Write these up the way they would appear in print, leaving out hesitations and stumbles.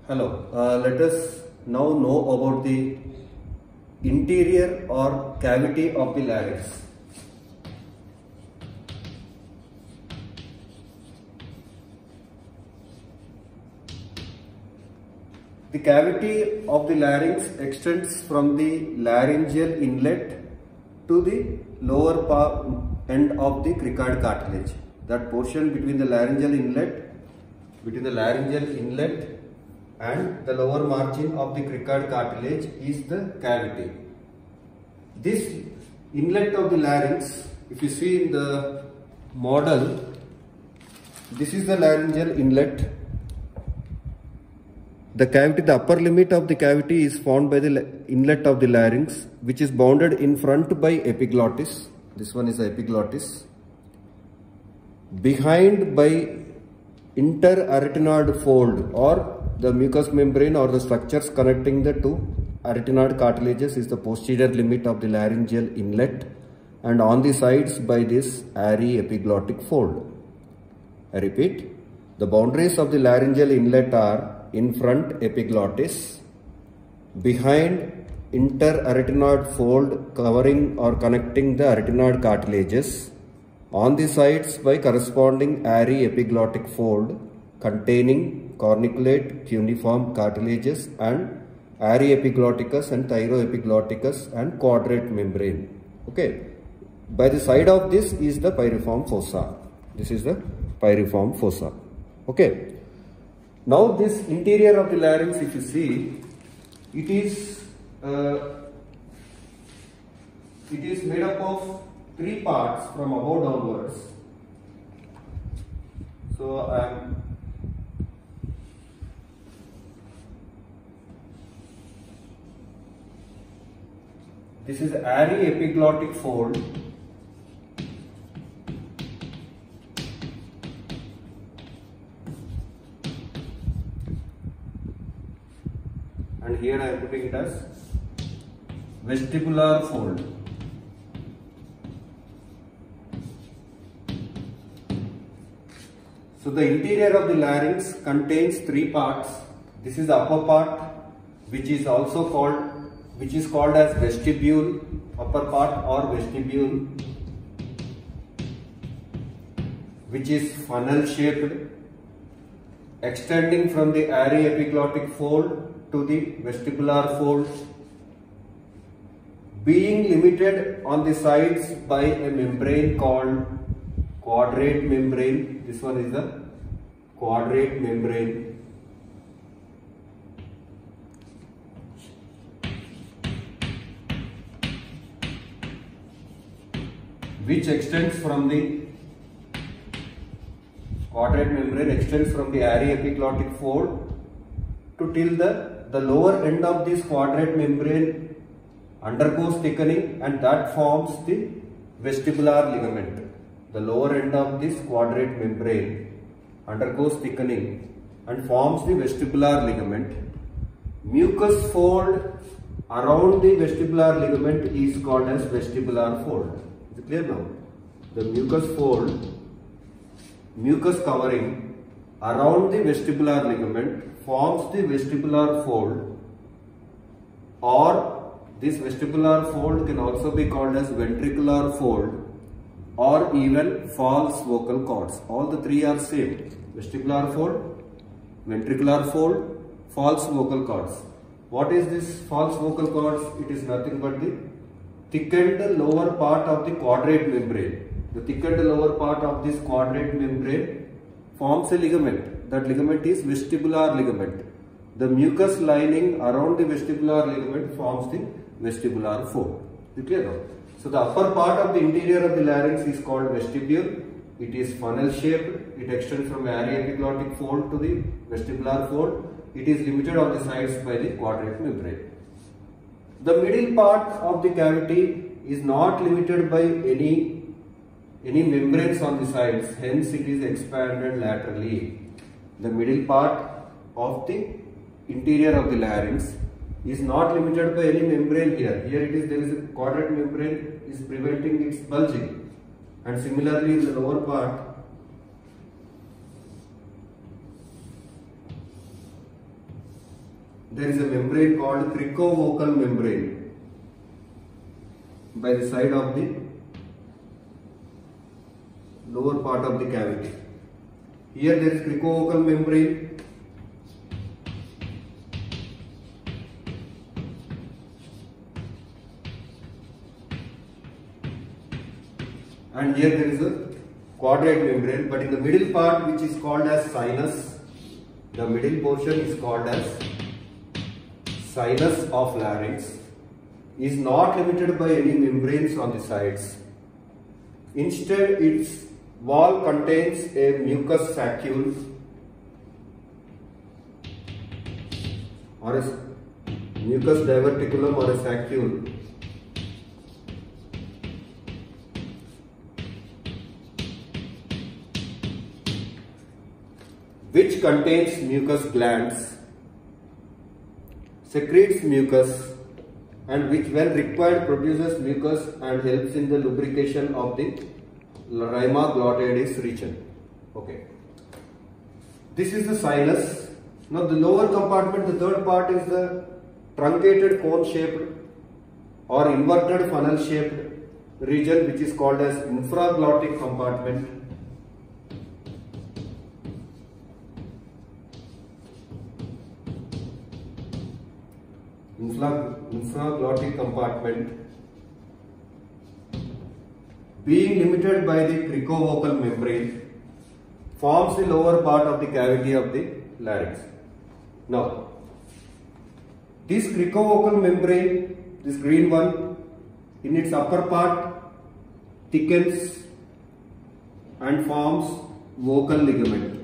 Hello, let us now know about the interior or cavity of the larynx. The cavity of the larynx extends from the laryngeal inlet to the lower end of the cricoid cartilage. That portion between the laryngeal inlet and the lower margin of the cricoid cartilage is the cavity. This inlet of the larynx, if you see in the model, this is the laryngeal inlet. The cavity, the upper limit of the cavity is formed by the inlet of the larynx, which is bounded in front by epiglottis. This one is the epiglottis. Behind by interarytenoid fold, or the mucous membrane or the structures connecting the two arytenoid cartilages, is the posterior limit of the laryngeal inlet, and on the sides by this aryepiglottic fold. I repeat, the boundaries of the laryngeal inlet are: in front epiglottis, behind interarytenoid fold covering or connecting the arytenoid cartilages, on the sides by corresponding aryepiglottic fold containing corniculate cuneiform cartilages and aryepiglotticus and thyroepiglotticus and quadrate membrane. Okay, by the side of this is the pyriform fossa. This is the pyriform fossa. Okay. Now this interior of the larynx, if you see, it is made up of three parts from above downwards. So this is aryepiglottic fold. And here I am putting it as vestibular fold. So the interior of the larynx contains three parts. This is the upper part, which is called as vestibule, upper part or vestibule, which is funnel shaped, extending from the aryepiglottic fold to the vestibular fold, being limited on the sides by a membrane called quadrate membrane. This one is the quadrate membrane. Which extends from the quadrate membrane extends from the aryepiglottic fold to till the lower end of this quadrate membrane undergoes thickening, and that forms the vestibular ligament. The lower end of this quadrate membrane undergoes thickening and forms the vestibular ligament. Mucous fold around the vestibular ligament is called as vestibular fold. Is it clear now? The mucous covering around the vestibular ligament forms the vestibular fold, or this vestibular fold can also be called as ventricular fold or even false vocal cords. All the three are same: vestibular fold, ventricular fold, false vocal cords. What is this false vocal cords? It is nothing but the thickened lower part of the quadrate membrane. The thickened lower part of this quadrate membrane forms a ligament. That ligament is vestibular ligament. The mucous lining around the vestibular ligament forms the vestibular fold. Is it clear now? So the upper part of the interior of the larynx is called vestibule. It is funnel shaped. It extends from the aryepiglottic fold to the vestibular fold. It is limited on the sides by the quadrate membrane. The middle part of the cavity is not limited by any membranes on the sides, hence it is expanded laterally. The middle part of the interior of the larynx is not limited by any membrane here. Here it is, there is a quadrate membrane is preventing its bulging, and similarly in the lower part there is a membrane called cricovocal membrane by the side of the lower part of the cavity. Here there is cricovocal membrane, and here there is a quadrate membrane, but in the middle part, which is called as sinus, the middle portion is called as sinus of larynx, is not limited by any membranes on the sides. Instead, its wall contains a mucus saccule or a mucus diverticulum or a saccule, which contains mucus glands, secretes mucus, and which when required produces mucus and helps in the lubrication of the rhima glottoides region. Okay. This is the sinus. Now the lower compartment, the third part, is the truncated cone shaped or inverted funnel shaped region, which is called as infraglottic compartment. Infraglottic compartment, being limited by the cricovocal membrane, forms the lower part of the cavity of the larynx. Now, this cricovocal membrane, this green one, in its upper part thickens and forms vocal ligament.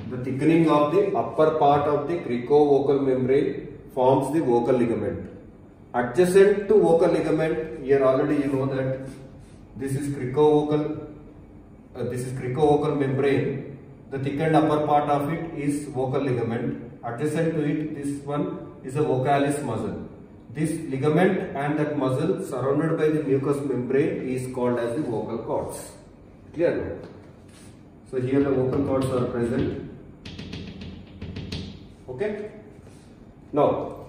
The thickening of the upper part of the cricovocal membrane forms the vocal ligament. Adjacent to vocal ligament, here already you know that this is cricovocal membrane. The thickened upper part of it is vocal ligament. Adjacent to it, this one is a vocalis muscle. This ligament and that muscle surrounded by the mucous membrane is called as the vocal cords. Clear? So here the vocal cords are present. Okay. Now,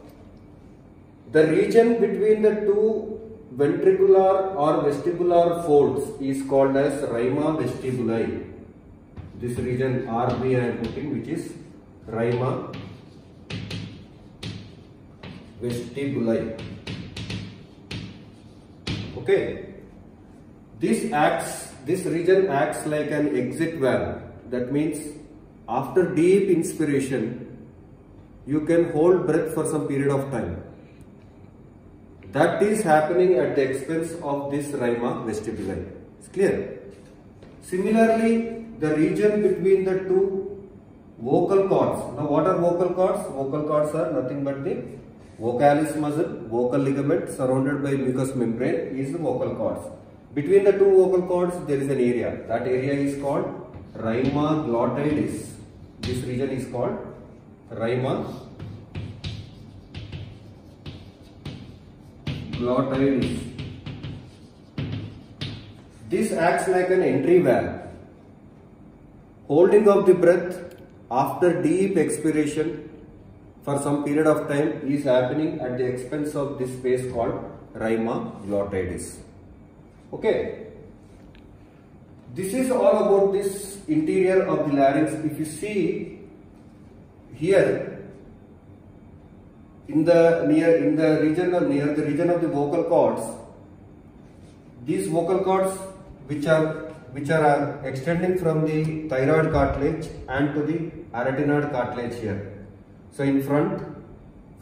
the region between the two ventricular or vestibular folds is called as rhima vestibuli. This region RV I am putting, which is rhima vestibuli. Okay. This region acts like an exit valve. That means after deep inspiration, you can hold breath for some period of time. That is happening at the expense of this rhima vestibuli. It's clear? Similarly, the region between the two vocal cords. Now, what are vocal cords? Vocal cords are nothing but the vocalis muscle, vocal ligament surrounded by mucous membrane is the vocal cords. Between the two vocal cords, there is an area. That area is called rhima glottoides. This region is called rhima glottoides. This acts like an entry valve. Holding of the breath after deep expiration for some period of time is happening at the expense of this space called rhima glottoides. Okay. This is all about this interior of the larynx. If you see here near the region of the vocal cords, these vocal cords which are extending from the thyroid cartilage and to the arytenoid cartilage here. So in front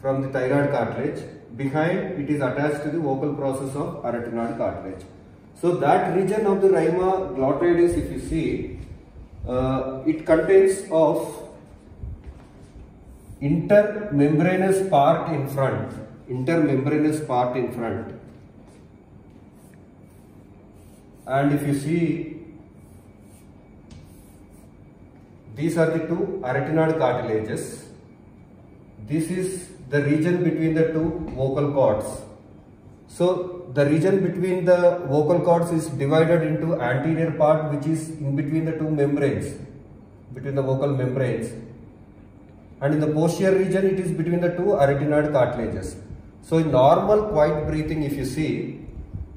from the thyroid cartilage, behind it is attached to the vocal process of arytenoid cartilage. So that region of the rhima glottoides, if you see, it contains of intermembranous part in front, and if you see, these are the two arytenoid cartilages. This is the region between the two vocal cords. So the region between the vocal cords is divided into anterior part, which is in between the two membranes, between the vocal membranes, and in the posterior region it is between the two arytenoid cartilages. So in normal quiet breathing, if you see,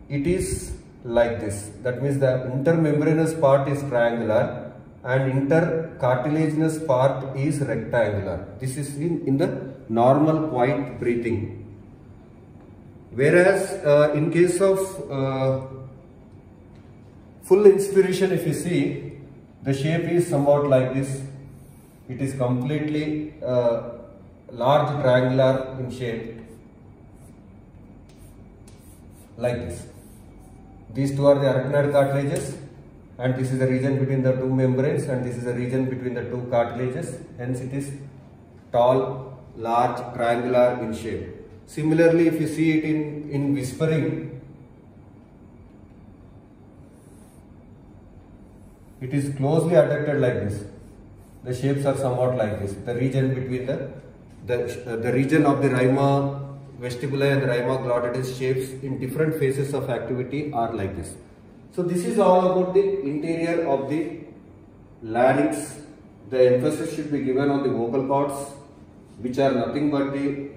it is like this. That means the intermembranous part is triangular and intercartilaginous part is rectangular. This is in the normal quiet breathing. Whereas in case of full inspiration, if you see, the shape is somewhat like this. It is completely large triangular in shape, like this. These two are the arytenoid cartilages, and this is the region between the two membranes, and this is the region between the two cartilages. Hence it is tall, large, triangular in shape. Similarly, if you see it in whispering, it is closely adducted like this. The shapes are somewhat like this. The region between the region of the rhima vestibuli and the rhima glottis shapes in different phases of activity are like this. So this is all about the interior of the larynx. The emphasis should be given on the vocal cords, which are nothing but the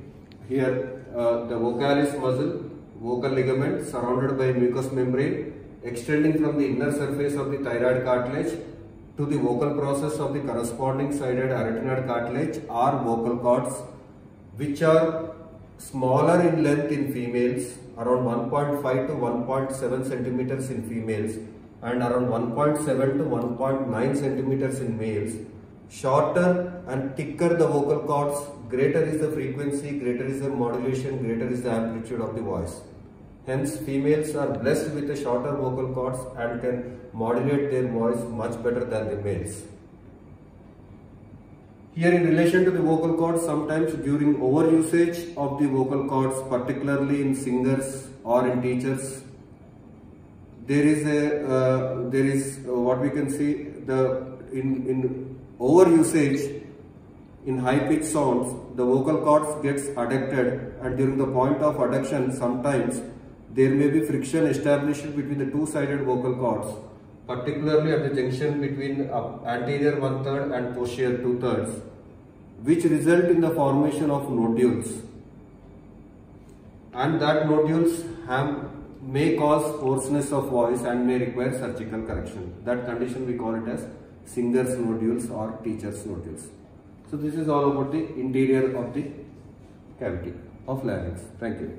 vocalis muscle, vocal ligament surrounded by mucous membrane, extending from the inner surface of the thyroid cartilage to the vocal process of the corresponding sided arytenoid cartilage are vocal cords, which are smaller in length in females, around 1.5 to 1.7 centimeters in females and around 1.7 to 1.9 centimeters in males. Shorter and thicker the vocal cords, greater is the frequency, greater is the modulation, greater is the amplitude of the voice. Hence, females are blessed with the shorter vocal cords and can modulate their voice much better than the males. Here, in relation to the vocal cords, sometimes during overusage of the vocal cords, particularly in singers or in teachers, there is what we can see in overusage in high pitched sounds, the vocal cords gets adducted, and during the point of adduction, sometimes there may be friction established between the two-sided vocal cords, particularly at the junction between anterior 1/3 and posterior 2/3, which result in the formation of nodules, and that nodules may cause hoarseness of voice and may require surgical correction. That condition we call it as singer's nodules or teacher's nodules. So this is all about the interior of the cavity of larynx. Thank you.